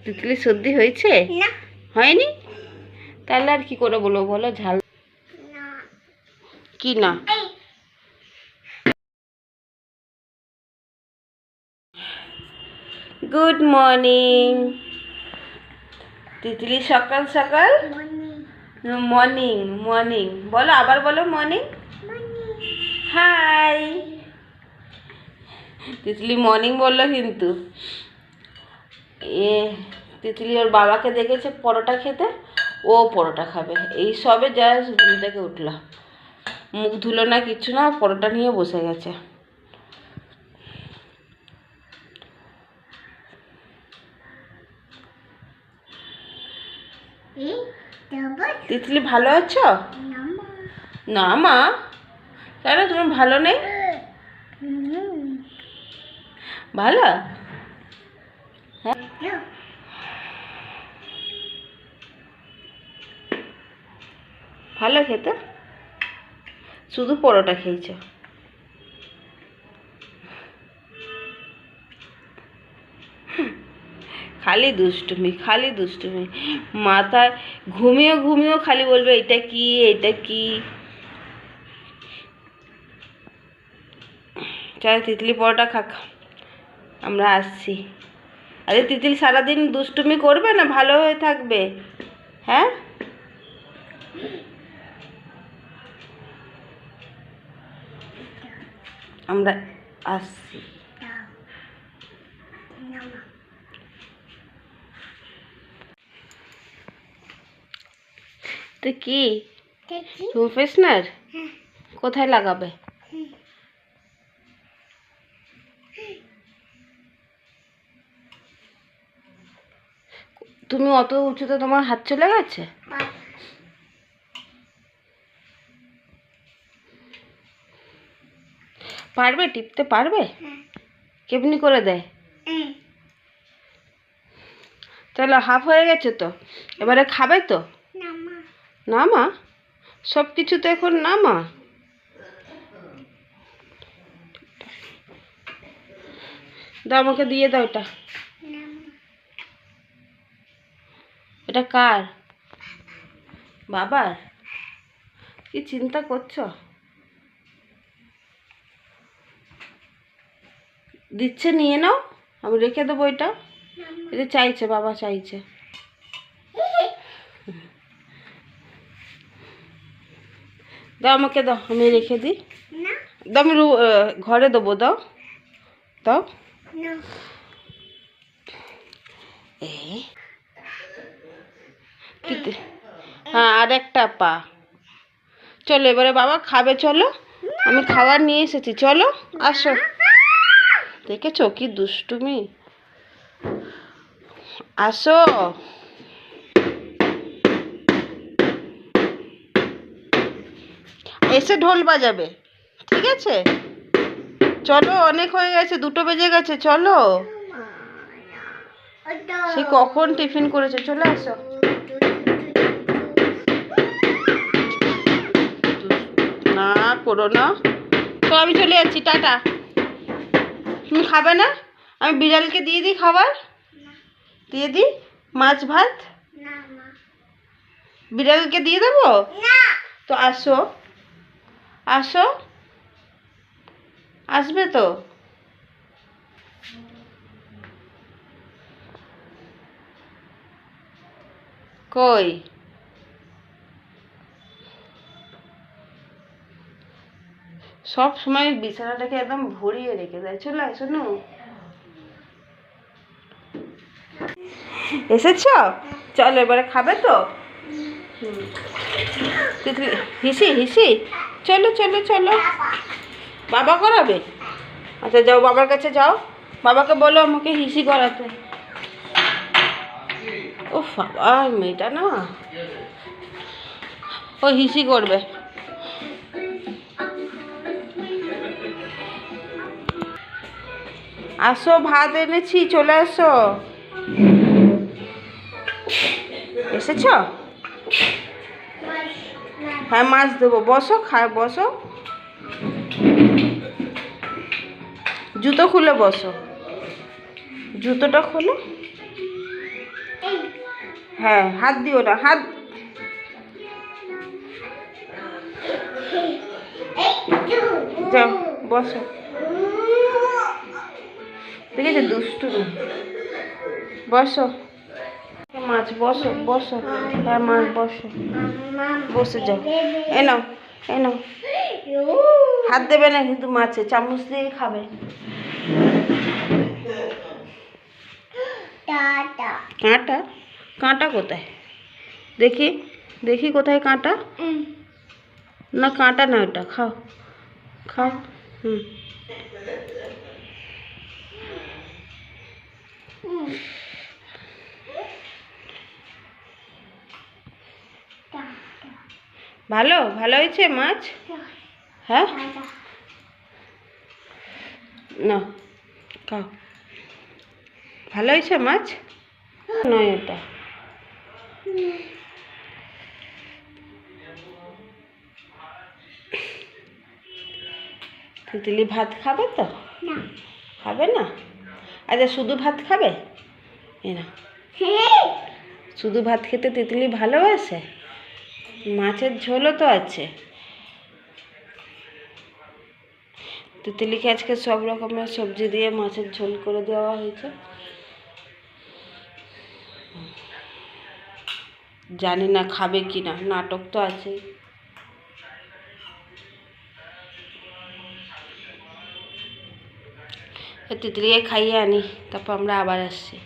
তিতলি সর্দি হয়েছে? না হয়নি? তাহলে আর কি করে বলবো বলো? ঝাল না কি না? গুড মর্নিং তিতলি, সকাল সকাল। মর্নিং মর্নিং বলো, আবার বলো মর্নিং। হাই। তিতলি মর্নিং বললো কিন্তু তিতলি ওর বাবাকে দেখেছে পরোটা খেতে, ও পরোটা খাবে। এই সবে জাস্ট ঘুম থেকে উঠলো, মুখ ধুলো না কিছু না, পরোটা নিয়ে বসে গেছে। তিতলি ভালো আছো? না মা, কেন তুমি ভালো নেই? ভালো? হ্যাঁ, ভালো খেতে, শুধু পরোটা খেয়েছ। খালি দুষ্টুমি, খালি দুষ্টুমি, মাথায় ঘুমিয়েও ঘুমিয়েও খালি বলবে এটা কি, এটা কি। চল তিতলি পরোটা খাক, আমরা আসছি। আরে তিতলি সারাদিন দুষ্টুমি করবে না ভালো হয়ে থাকবে? হ্যাঁ, আমরা আসছি। তো কি রুম ফ্রেশনার কোথায় লাগাবে? তুমি অত উঁচুতে তোমার হাত চলে গেছে? পারবে টিপতে পারবে? কেমনি করে দেয়? চলো, হাফ হয়ে গেছে তো, এবারে খাবে তো? না মা, সব কিছু তো এখন না মা। দাও আমাকে দিয়ে দাও এটা। এটা কার? বাবার? কি চিন্তা করছো? দিচ্ছে, নিয়ে নাও, আমি রেখে দেবো এটা। এটা চাইছে, বাবা চাইছে। দাও আমাকে, দাও আমি রেখে দিই। দাও, আমি ঘরে দেবো, দাও দাও। হ্যাঁ, আর একটা পা। চলো এবারে বাবা খাবে, চলো আমি খাবার নিয়ে এসেছি, চলো আসো। দেখেছো কি দুষ্টুমি, আসো। এসে ঢোল বাজাবে, ঠিক আছে? চলো, অনেক হয়ে গেছে, 2টো বেজে গেছে, চলো। সে কখন টিফিন করেছে, চলে আসো। না করো না তো, আমি চলে যাচ্ছি, টাটা। তুমি খাবে না? আমি বিড়ালকে দিয়ে দিই খাবার, দিয়ে দিই মাছ ভাত, বিড়ালকে দিয়ে দেবো তো। আসো আসো, আসবে তো। কই সব সময় বিছানাটাকে একদম ভরিয়ে রেখে দেয়। চলে আসো না, এসেছো? চলো এবারে খাবে তো। হিসি হিসি, চলো চলো চলো। বাবা করাবে? আচ্ছা যাও, বাবার কাছে যাও, বাবাকে বলো আমাকে হিসি করাতে। ও বাবা, মেয়েটা না, ও হিসি করবে। আসো, ভাত এনেছি, চলে আসো। এসেছো? হ্যাঁ মাছ দেবো, বসো, বসো, জুতো খুলে বসো, জুতোটা খোলো। হ্যাঁ, হাত দিও না, হাত। যাও বসো। দেখেছো দুষ্টু, বসো মাছ, বসো বসো। হ্যাঁ মাছ, বসো, বসে যাও। এ নাও, এ নাও। হাত দেবে না কিন্তু মাছে, চামচ দিয়ে খাবে। কাঁটা? কাঁটা কোথায়? দেখি দেখি কোথায় কাঁটা? না কাঁটা না, ওটা খাও, খাও। হুম, ভালো ভালো হয়েছে মাছ? হ্যাঁ না, খাও। ভালো হয়েছে মাছ? নয় ওটা। তিতলি ভাত খাবে তো? খাবে না? আচ্ছা শুধু ভাত খাবে? এ না, শুধু ভাত খেতে তিতলি ভালোবাসে? মাছের ঝোলও তো আছে। তিতলিকে আজকে সব রকমের সবজি দিয়ে মাছের ঝোল করে দেওয়া হয়েছে। জানি না খাবে কি না, নাটক তো আছেই। তিতলিকে খাইয়ে আনি, তারপর আমরা আবার আসছি।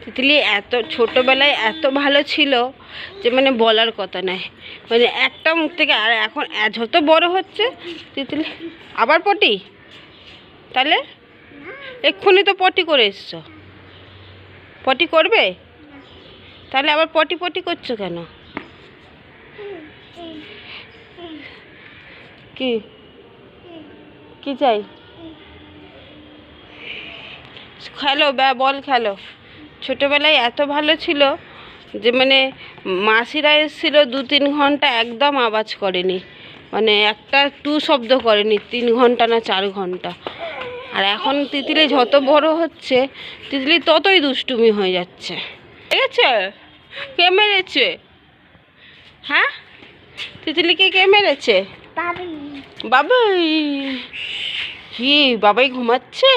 তিতলি এত ছোটোবেলায় এত ভালো ছিল যে মানে বলার কথা নয়, মানে একটা মুখ থেকে। আর এখন যত বড় হচ্ছে তিতলি। আবার পটি? তাহলে এক্ষুনি তো পটি করে এসছো, পটি করবে? তাহলে আবার পটি পটি করছো কেন? কি কি চাই? খেলো, বল খেলো। ছোটোবেলায় এত ভালো ছিল যে মানে মাসিরা এসেছিলো 2-3 ঘন্টা একদম আওয়াজ করেনি, মানে একটা টু শব্দ করেনি 3 ঘন্টা না 4 ঘন্টা। আর এখন তিতলি যত বড় হচ্ছে তিতলি ততই দুষ্টুমি হয়ে যাচ্ছে। ঠিক আছে? কে মেরেছে? হ্যাঁ, তিতলিকে কে মেরেছে? বাবাই। কি বাবাই ঘুমাচ্ছে?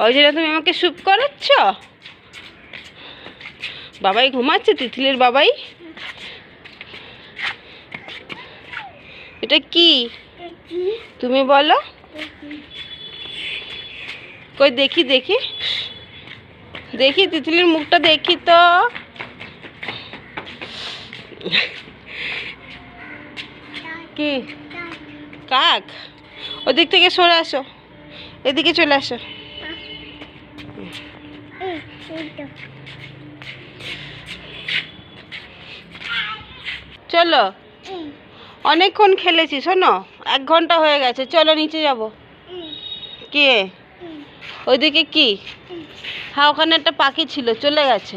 ওই জন্য তুমি আমাকে স্যুপ করাচ্ছ? বাবাই ঘুমাচ্ছে, তিতলির বাবাই। এটা কি তুমি বলো? কই দেখি দেখি দেখি, তিতলির মুখটা দেখি তো। কি কাক? ওদিক থেকে সরে আসো, এদিকে চলে আসো। চলো, অনেকক্ষণ খেলেছি, শোনো 1 ঘন্টা হয়ে গেছে, চলো নিচে যাব। কে? ওইদিকে কি? হ্যাঁ ওখানে একটা পাখি ছিল, চলে গেছে।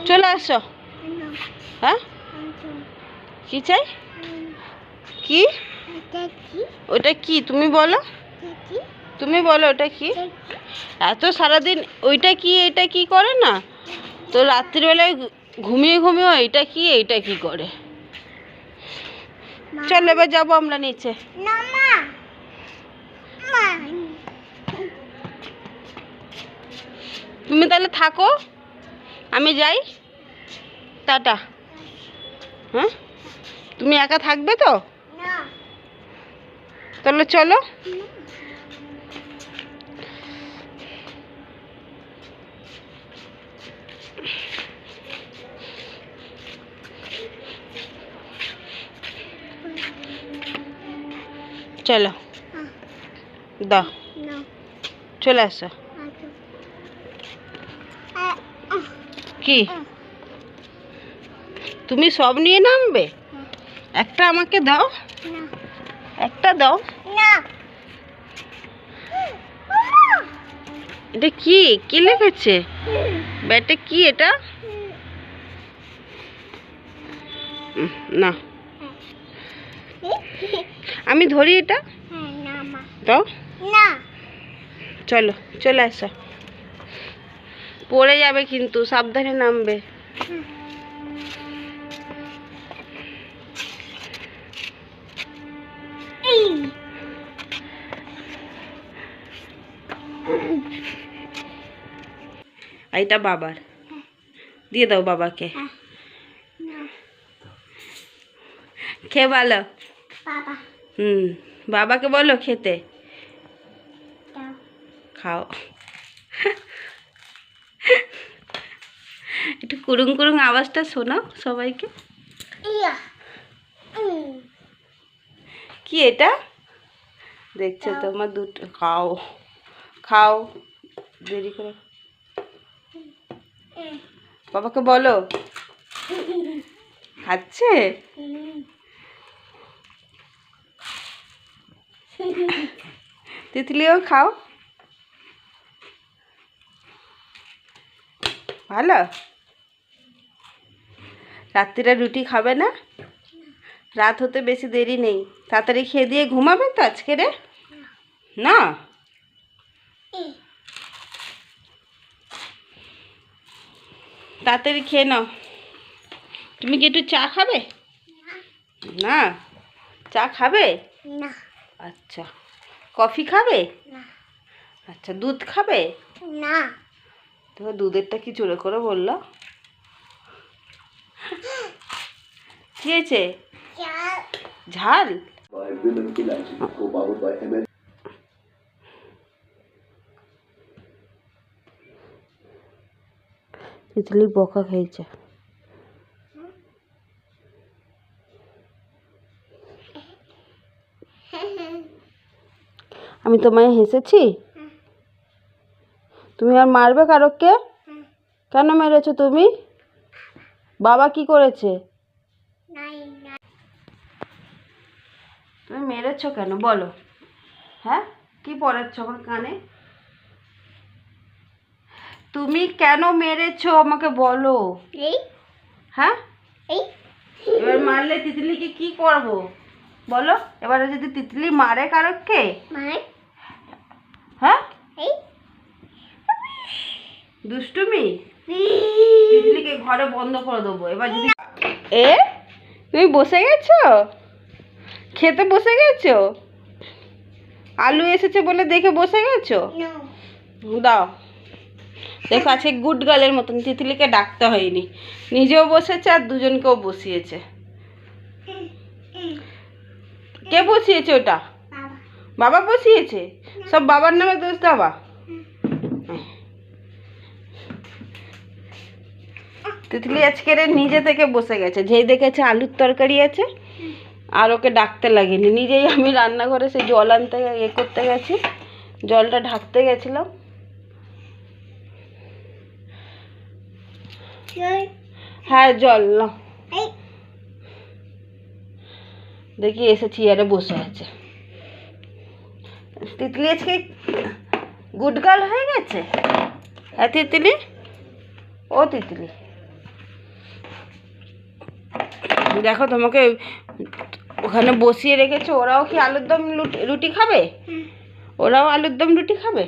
চলে আসো। হ্যাঁ কি চাই? কি? ওটা কি তুমি বলো, তুমি বলো ওটা কি? এত সারাদিন ওইটা কি এটা কি করে না, তো রাত্রিবেলায় ঘুমিয়ে ঘুমিয়ে এটা কি এইটা কি করে। চলো এবার যাবো আমরা নিচে। তুমি তাহলে থাকো, আমি যাই, টাটা। হ্যাঁ তুমি একা থাকবে তো? তাহলে চলো। চলো দাও, চলে আসো। কি তুমি সব নিয়ে নামবে? একটা আমাকে দাও, একটা দাও। এটা কি কি লিখেছে ব্যাটে? কি এটা? না আমি ধরি এটা দাও। চলো চলে আসো। পড়ে যাবে কিন্তু, সাবধানে নামবে। এইটা বাবার, দিয়ে দাও বাবাকে। খেয়ে ভালো। বাবাকে বলো খেতে। খাও। একটু কুরুং কুরুং আওয়াজটা শোনাও সবাইকে। কি এটা দেখছো তোমার? দুটো খাও, খাও দেরি করে। বাবাকে বলো। খাচ্ছে? তিতলিও খাও। ভালো। রাত্রিরে রুটি খাবে না? রাত হতে বেশি দেরি নেই, তাড়াতাড়ি খেয়ে দিয়ে ঘুমাবে তো আজকে রে? না, তাড়াতাড়ি খেয়ে নাও। তুমি কি একটু চা খাবে? না, চা খাবে না। আচ্ছা, কফি খাবে না। আচ্ছা, দুধ খাবে না। তো দুধেরটা কি জোরে করে বললো? কি হয়েছে? ঝাল। তিতলি বকা খেয়েছে। আমি তোমায় হেসেছি? তুমি আর মারবে কারোকে? কেন মেরেছো তুমি? বাবা কি করেছে? তুমি মেরেছো কেন বলো? হ্যাঁ, কি পড়াচ্ছ আমার কানে? তুমি কেন মেরেছো আমাকে বলো। হ্যাঁ, এবার মারলে তিতলিকে কি করবো বলো? এবারে যদি তিতলি মারে কারোকে, হ্যাঁ, দুষ্টুমি, তিতলিকে ঘরে বন্ধ করে দেবো। এবার যদি তুমি বসে গেছো, খেতে বসে গেছো? আলু এসেছে বলে দেখে বসে গেছো? দাও, দেখো আজকে গুড গার্লের মতন তিতলিকে ডাকতে হয়নি, নিজেও বসেছে আর দুজনকেও বসিয়েছে। কে বসিয়েছে ওটা? বাবা বসিয়েছে। সব বাবার নামে দোষ দেওয়া। তিতলি আজকে নিজে থেকে বসে গেছে, যেই দেখেছে আলুর তরকারি আছে আর ওকে ডাকতে লাগেনি, নিজেই। আমি রান্নাঘরে সেই জল আনতে করতে গেছি, জলটা ঢাকতে গেছিলাম। হ্যাঁ, জল নাও। দেখি এসে চেয়ারে বসে আছে। তিতলি আজকে গুড গার্ল হয়ে গেছে। হ্যাঁ তিতলি, ও তিতলি দেখো তোমাকে ওখানে বসিয়ে রেখেছো। ওরাও কি আলুর দম রুটি খাবে? ওরাও আলুর দম রুটি খাবে?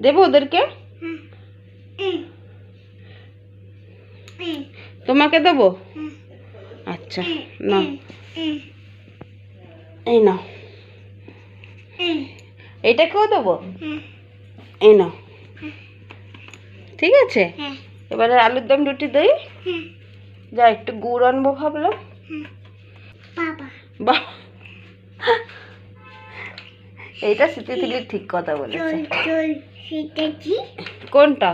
দেবো ওদেরকে? তোমাকে দেবো? আচ্ছা, নাও, এই নাও। এইটাকেও দেবো? এই নাও, ঠিক আছে। এবারে আলুর দম রুটি দেই। যা, একটু গুড় আনবো ভাবলাম। বাবা, এইটা তিতলি ঠিক কথা বলেছে। কোনটা?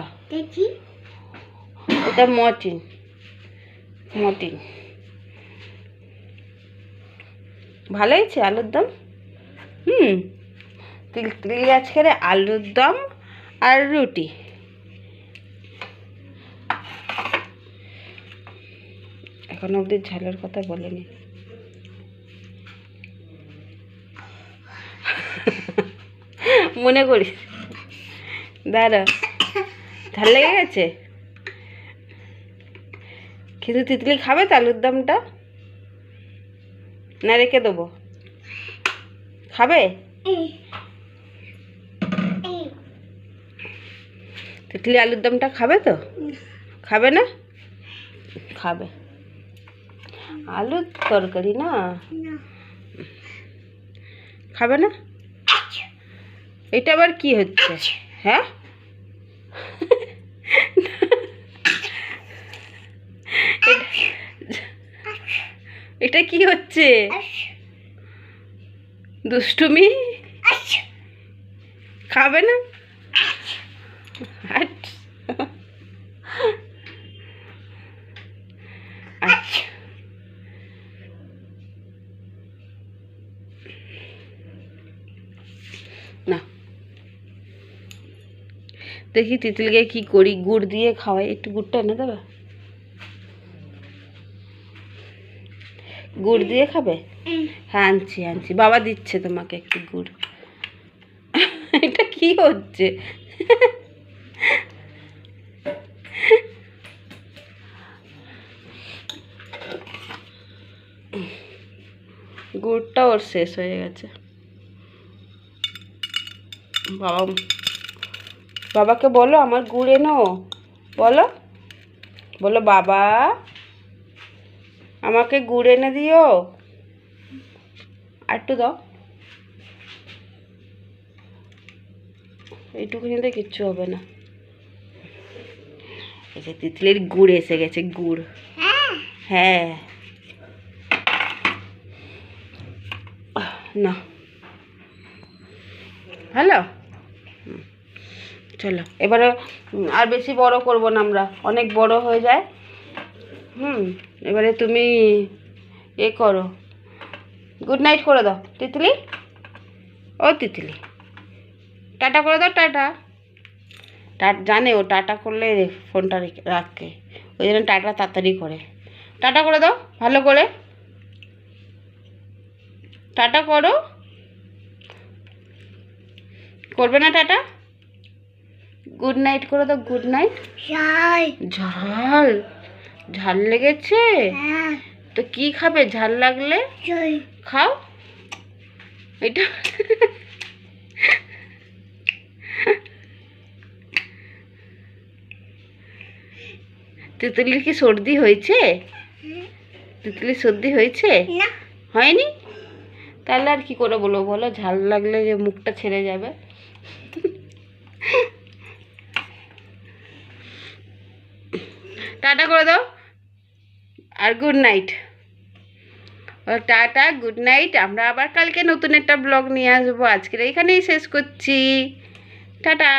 এটা মর্টিন। মর্টিন ভালো হয়েছে আলুর দম। তিতলি আজকে আলুর দম আর রুটি। এখন অবধি ঝালের কথা বলেনি। মনে করিস? দাঁড়া, ঝাল লেগে গেছে কিন্তু তিতলি খাবে তো আলুর দমটা? না রেখে দেবো? খাবে? তিতলি আলুর দমটা খাবে তো? খাবে না? খাবে। আলুর তরকারি না, খাবে না? এটা আবার কি হচ্ছে? হ্যাঁ, এটা কি হচ্ছে? দুষ্টুমি। খাবে না? আচ্ছা, না দেখি তিতলিকে কি করি, গুড় দিয়ে খাওয়াই। একটু গুড়টা এনে দেবে? গুড় দিয়ে খাবে? হ্যাঁ, আনছি আনছি, বাবা দিচ্ছে তোমাকে একটু গুড়। এটা কি হচ্ছে? গুড়টা ওর শেষ হয়ে গেছে। বাবা, বাবাকে বলো আমার গুড় এনো, বলো, বলো বাবা আমাকে গুড় এনে দিও। আর একটু দাও, এইটুকুনিতে কিচ্ছু হবে না। এই যে তিতলির গুড় এসে গেছে, গুড়। হ্যাঁ, না হ্যালো, চলো এবারে আর বেশি বড় করব না আমরা, অনেক বড় হয়ে যায়। এবারে তুমি এ করো, গুড নাইট করে দাও তিতলি। ও তিতলি, টাটা করে দাও, টাটা। জানে ও টাটা করলে ফোনটা রাখে, ওই জন্য টাটা তাড়াতাড়ি করে। টাটা করে দাও ভালো করে, টাটা করো। করবে না টাটা? গুড নাইট করে দাও, গুড নাইট। ঝাল, ঝাল লেগেছে তো কি খাবে ঝাল লাগলে? খাও এটা। তিতলির কি সর্দি হয়েছে? তিতলির সর্দি হয়েছে? হয়নি? তাহলে আর কি করে বলবো বলো, ঝাল লাগলে যে মুখটা ছেড়ে যাবে। টাটা করে দাও আর good night. Tata, good night. আমরা আবার কালকে নতুন একটা ব্লগ নিয়ে আসবো, আজকের এইখানেই শেষ করছি। টাটা।